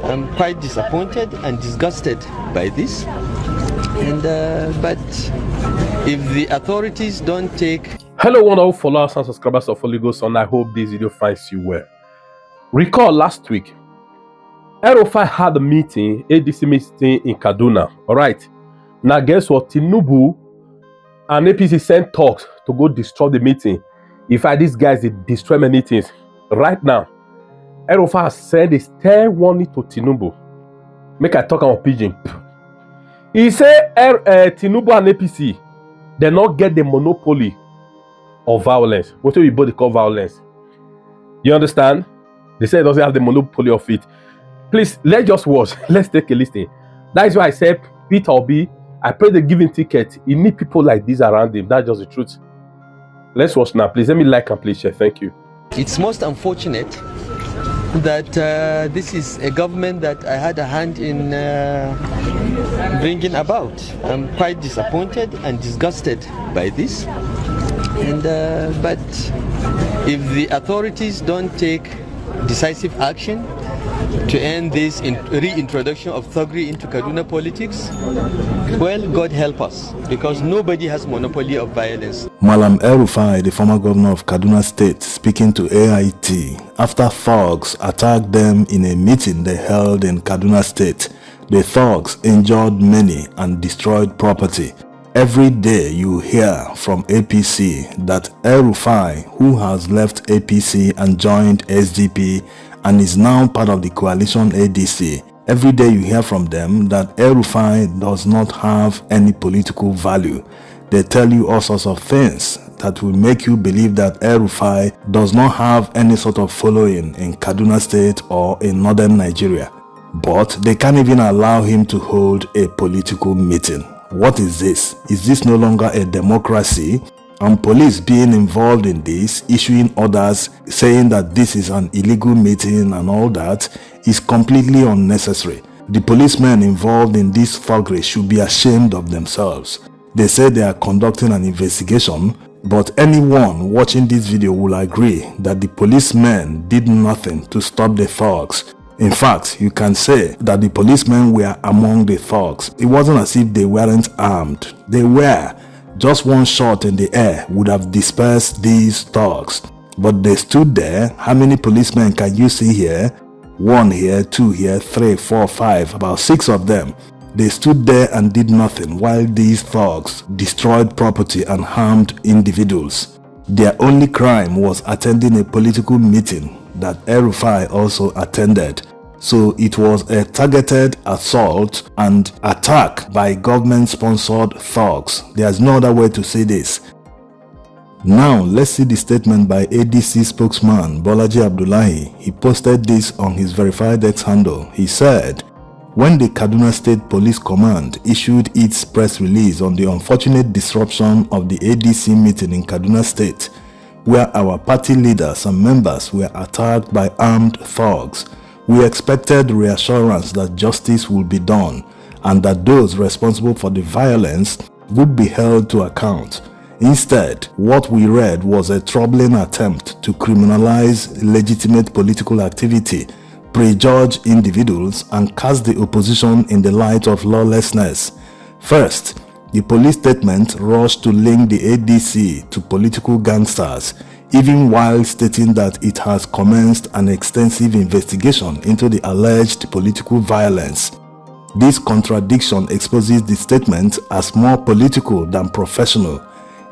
I'm quite disappointed and disgusted by this. And but if the authorities don't take... Hello, wonderful followers and subscribers of Holy Ghost, and I hope this video finds you well. Recall last week, Rufai had a meeting, ADC meeting in Kaduna. All right. Now, guess what? Tinubu and APC sent talks to go destroy the meeting. If these guys did destroy many things, right now, Rufai has sent a stern warning to Tinubu. Make I talk about pidgin. He said Tinubu and APC, they not get the monopoly of violence. What do we both call violence? You understand? They say it doesn't have the monopoly of it. Please, let's just watch. Let's take a listen. That is why I said Peter Obi, I pray the giving ticket. You need people like this around him. That's just the truth. Let's watch now. Please let me like and please share. Thank you. It's most unfortunate that this is a government that I had a hand in bringing about. I'm quite disappointed and disgusted by this. And but if the authorities don't take decisive action to end this reintroduction of thuggery into Kaduna politics, well, God help us, because nobody has monopoly of violence. Malam Rufai, the former governor of Kaduna State, speaking to AIT after thugs attacked them in a meeting they held in Kaduna State. The thugs injured many and destroyed property. Every day you hear from APC that Rufai, who has left APC and joined SDP and is now part of the coalition ADC, every day you hear from them that Rufai does not have any political value. They tell you all sorts of things that will make you believe that Rufai does not have any sort of following in Kaduna State or in northern Nigeria. But they can't even allow him to hold a political meeting. What is this? Is this no longer a democracy? And police being involved in this, issuing orders, saying that this is an illegal meeting and all that, is completely unnecessary. The policemen involved in this thuggery should be ashamed of themselves. They say they are conducting an investigation, but anyone watching this video will agree that the policemen did nothing to stop the thugs. In fact, you can say that the policemen were among the thugs. It wasn't as if they weren't armed. They were. Just one shot in the air would have dispersed these thugs. But they stood there. How many policemen can you see here? 1 here, 2 here, 3, 4, 5, about 6 of them. They stood there and did nothing while these thugs destroyed property and harmed individuals. Their only crime was attending a political meeting that Rufai also attended. So it was a targeted assault and attack by government-sponsored thugs. There's no other way to say this. Now let's see the statement by ADC spokesman Bolaji Abdullahi. He posted this on his verified X handle. He said, when the Kaduna State Police Command issued its press release on the unfortunate disruption of the ADC meeting in Kaduna State, where our party leaders and members were attacked by armed thugs, we expected reassurance that justice would be done and that those responsible for the violence would be held to account. Instead, what we read was a troubling attempt to criminalize legitimate political activity, prejudge individuals, and cast the opposition in the light of lawlessness. First, the police statement rushed to link the ADC to political gangsters, even while stating that it has commenced an extensive investigation into the alleged political violence. This contradiction exposes the statement as more political than professional.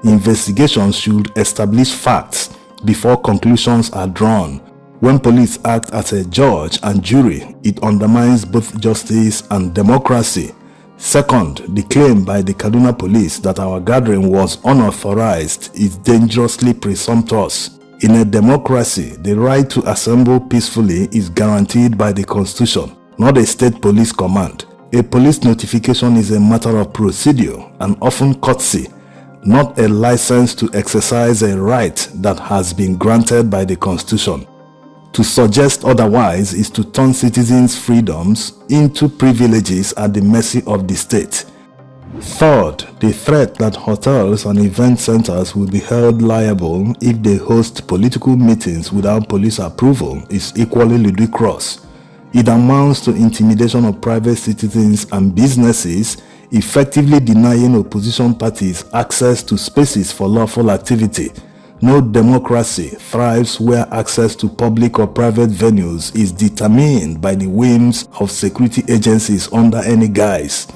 Investigations should establish facts before conclusions are drawn. When police act as a judge and jury, it undermines both justice and democracy. Second, the claim by the Kaduna police that our gathering was unauthorized is dangerously presumptuous. In a democracy, the right to assemble peacefully is guaranteed by the Constitution, not a state police command. A police notification is a matter of procedure and often courtesy, not a license to exercise a right that has been granted by the Constitution. To suggest otherwise is to turn citizens' freedoms into privileges at the mercy of the state. Third, the threat that hotels and event centers will be held liable if they host political meetings without police approval is equally ludicrous. It amounts to intimidation of private citizens and businesses, effectively denying opposition parties access to spaces for lawful activity. No democracy thrives where access to public or private venues is determined by the whims of security agencies under any guise.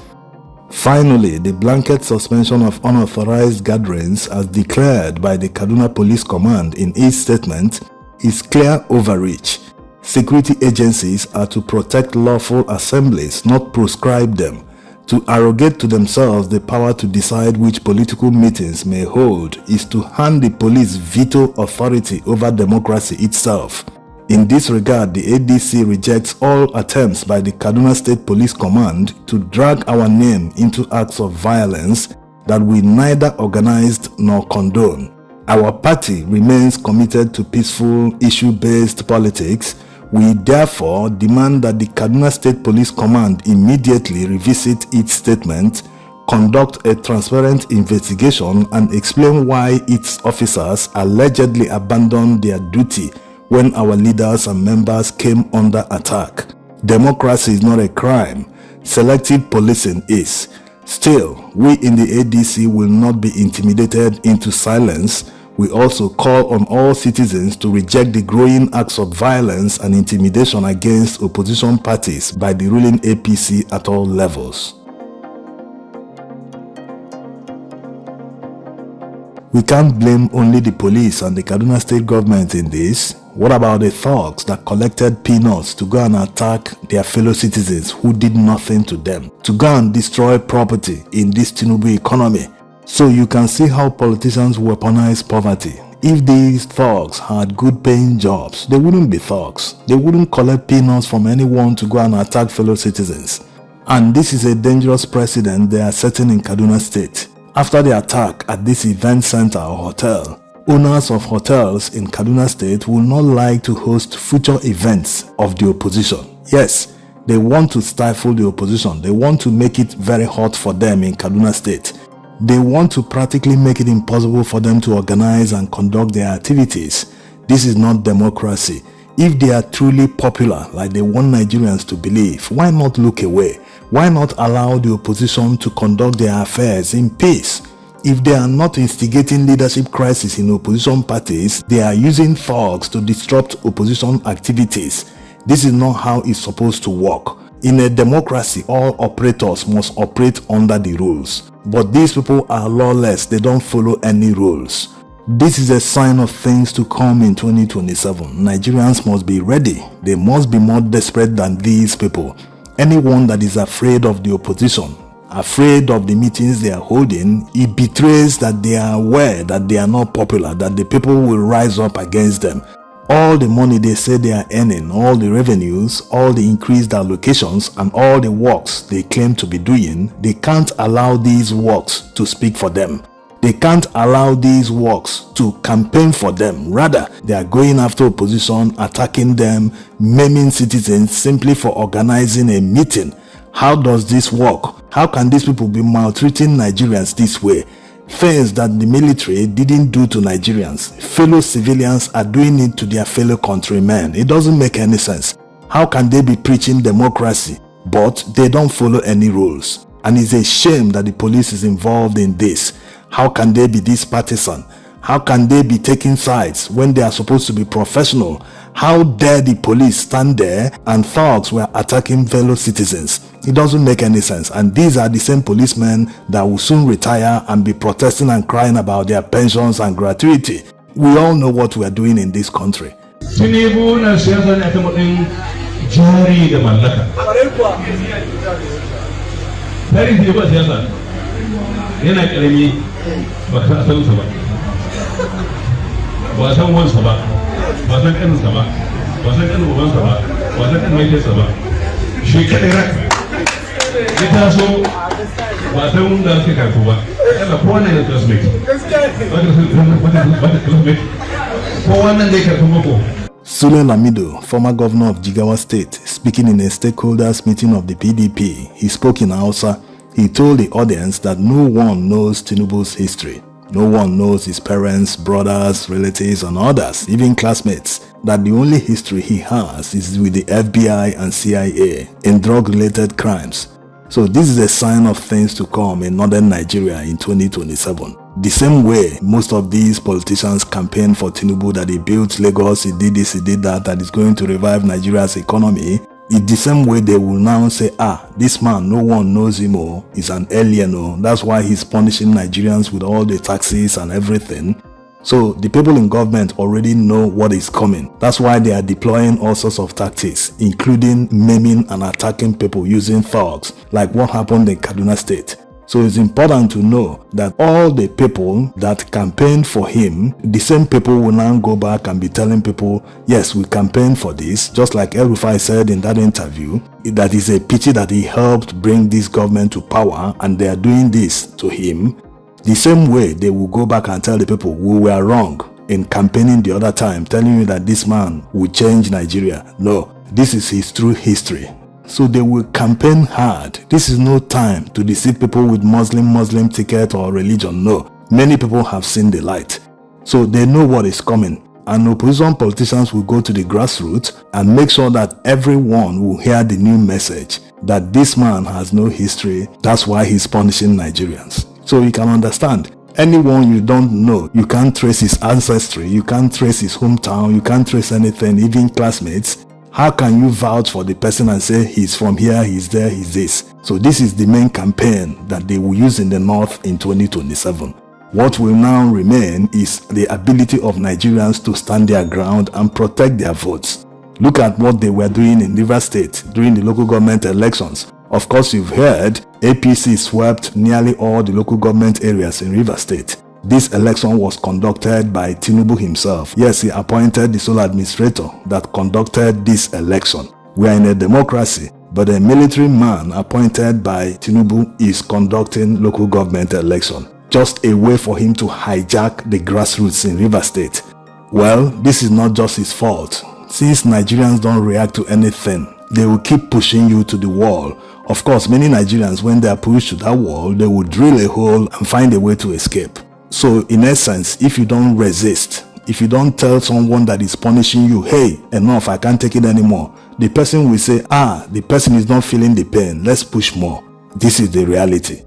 Finally, the blanket suspension of unauthorized gatherings as declared by the Kaduna Police Command in its statement is clear overreach. Security agencies are to protect lawful assemblies, not proscribe them. To arrogate to themselves the power to decide which political meetings may hold is to hand the police veto authority over democracy itself. In this regard, the ADC rejects all attempts by the Kaduna State Police Command to drag our name into acts of violence that we neither organized nor condone. Our party remains committed to peaceful, issue-based politics. We therefore demand that the Kaduna State Police Command immediately revisit its statement, conduct a transparent investigation, and explain why its officers allegedly abandoned their duty when our leaders and members came under attack. Democracy is not a crime. Selective policing is. Still, we in the ADC will not be intimidated into silence. We also call on all citizens to reject the growing acts of violence and intimidation against opposition parties by the ruling APC at all levels. We can't blame only the police and the Kaduna State government in this. What about the thugs that collected peanuts to go and attack their fellow citizens who did nothing to them, to go and destroy property in this Tinubu economy? So you can see how politicians weaponize poverty. If these thugs had good paying jobs, they wouldn't be thugs. They wouldn't collect peanuts from anyone to go and attack fellow citizens. And this is a dangerous precedent they are setting in Kaduna State. After the attack at this event center or hotel, owners of hotels in Kaduna State will not like to host future events of the opposition. Yes, they want to stifle the opposition. They want to make it very hot for them in Kaduna State. They want to practically make it impossible for them to organize and conduct their activities. This is not democracy. If they are truly popular, like they want Nigerians to believe, why not look away? Why not allow the opposition to conduct their affairs in peace? If they are not instigating leadership crisis in opposition parties, they are using thugs to disrupt opposition activities. This is not how it's supposed to work. In a democracy, all operators must operate under the rules. But these people are lawless. They don't follow any rules. This is a sign of things to come in 2027. Nigerians must be ready. They must be more desperate than these people. Anyone that is afraid of the opposition, afraid of the meetings they are holding, it betrays that they are aware that they are not popular, that the people will rise up against them. All the money they say they are earning, all the revenues, all the increased allocations, and all the works they claim to be doing, they can't allow these works to speak for them. They can't allow these works to campaign for them. Rather, they are going after opposition, attacking them, maiming citizens simply for organizing a meeting. How does this work? How can these people be maltreating Nigerians this way? Things that the military didn't do to Nigerians, fellow civilians are doing it to their fellow countrymen. It doesn't make any sense. How can they be preaching democracy, but they don't follow any rules? And it's a shame that the police is involved in this. How can they be this partisan? How can they be taking sides when they are supposed to be professional? How dare the police stand there and thugs were attacking fellow citizens? It doesn't make any sense. And these are the same policemen that will soon retire and be protesting and crying about their pensions and gratuity. We all know what we are doing in this country. Tinubu na siyasa ne aka matsayin jari da mallaka. Tarihi ne ba siyasa. Yana karami ba ka san sa ba. Ba san wansa ba. Ba san ƙaninsa ba. Ba san ƙanin ubansa ba. Ba san ƙanin mahaifiyarsa ba. Shi kaɗai rak. Ya taso ba san wanda suka karfi ba. Yana kowane da classmate. Wata classmate. Kowane da ya karfi mako. Sule Lamido, former governor of Jigawa State, speaking in a stakeholders meeting of the PDP, he spoke in Hausa. He told the audience that no one knows Tinubu's history. No one knows his parents, brothers, relatives, and others, even classmates. that the only history he has is with the FBI and CIA in drug-related crimes. So this is a sign of things to come in northern Nigeria in 2027. The same way most of these politicians campaign for Tinubu, that he built Lagos, he did this, he did that is going to revive Nigeria's economy. In the same way they will now say, this man, no one knows him, he's an alien, that's why he's punishing Nigerians with all the taxes and everything. So the people in government already know what is coming. That's why they are deploying all sorts of tactics, including maiming and attacking people using thugs, like what happened in Kaduna State. So it's important to know that all the people that campaigned for him, the same people will now go back and be telling people, yes, we campaigned for this, just like Rufai said in that interview, that is a pity that he helped bring this government to power and they are doing this to him. The same way they will go back and tell the people, we were wrong in campaigning the other time, telling you that this man will change Nigeria. No, this is his true history. So they will campaign hard. This is no time to deceive people with Muslim ticket or religion. No, many people have seen the light. So they know what is coming. And opposition politicians will go to the grassroots and make sure that everyone will hear the new message that this man has no history. That's why he's punishing Nigerians. So you can understand, anyone you don't know, you can't trace his ancestry, you can't trace his hometown, you can't trace anything, even classmates. How can you vouch for the person and say he's from here, he's there, he's this? So this is the main campaign that they will use in the north in 2027. What will now remain is the ability of Nigerians to stand their ground and protect their votes. Look at what they were doing in Rivers State during the local government elections. Of course, you've heard APC swept nearly all the local government areas in Rivers State. This election was conducted by Tinubu himself. Yes, he appointed the sole administrator that conducted this election. We are in a democracy, but a military man appointed by Tinubu is conducting local government election. Just a way for him to hijack the grassroots in Rivers State. Well, this is not just his fault. Since Nigerians don't react to anything, they will keep pushing you to the wall. Of course, many Nigerians, when they are pushed to that wall, they will drill a hole and find a way to escape. So in essence, if you don't resist, if you don't tell someone that is punishing you, hey, enough, I can't take it anymore, the person will say, the person is not feeling the pain, let's push more. This is the reality.